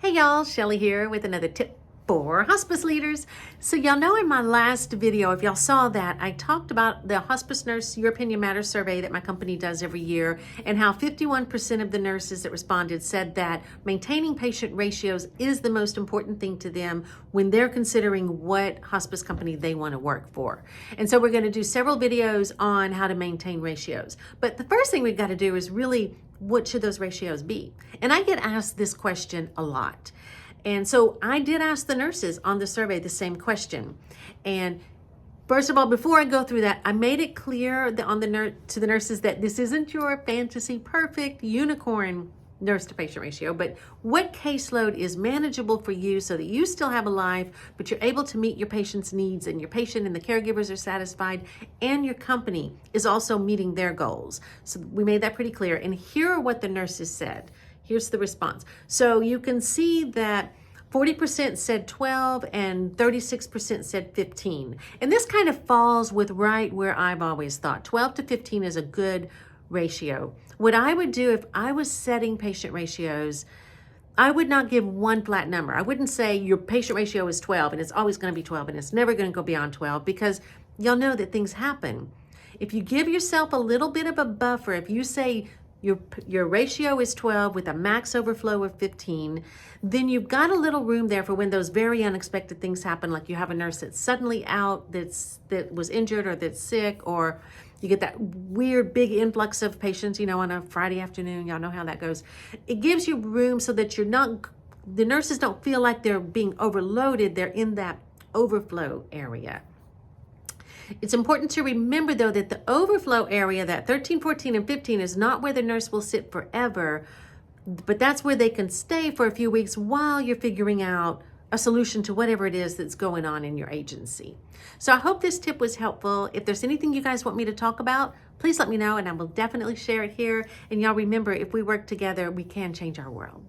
Hey y'all, Shelly here with another tip for hospice leaders. So y'all know in my last video, if y'all saw that, I talked about the Hospice Nurse Your Opinion Matters survey that my company does every year and how 51% of the nurses that responded said that maintaining patient ratios is the most important thing to them when they're considering what hospice company they want to work for. And so we're going to do several videos on how to maintain ratios. But the first thing we've got to do is really, what should those ratios be? And I get asked this question a lot. And so I did ask the nurses on the survey the same question. And first of all, before I go through that, I made it clear to the nurses that this isn't your fantasy perfect unicorn nurse to patient ratio, but what caseload is manageable for you so that you still have a life, but you're able to meet your patient's needs and your patient and the caregivers are satisfied and your company is also meeting their goals. So we made that pretty clear. And here are what the nurses said. Here's the response. So you can see that 40% said 12 and 36% said 15. And this kind of falls with right where I've always thought. 12 to 15 is a good ratio. What I would do if I was setting patient ratios, I would not give one flat number. I wouldn't say your patient ratio is 12 and it's always going to be 12 and it's never going to go beyond 12, because y'all know that things happen. If you give yourself a little bit of a buffer, if you say your ratio is 12 with a max overflow of 15, then you've got a little room there for when those very unexpected things happen, like you have a nurse that's suddenly out, that was injured or that's sick, or you get that weird big influx of patients, on a Friday afternoon. Y'all know how that goes. It gives you room so that the nurses don't feel like they're being overloaded. They're in that overflow area. It's important to remember, though, that the overflow area, that 13, 14, and 15, is not where the nurse will sit forever, but that's where they can stay for a few weeks while you're figuring out a solution to whatever it is that's going on in your agency. So I hope this tip was helpful. If there's anything you guys want me to talk about, please let me know, and I will definitely share it here. And y'all remember, if we work together, we can change our world.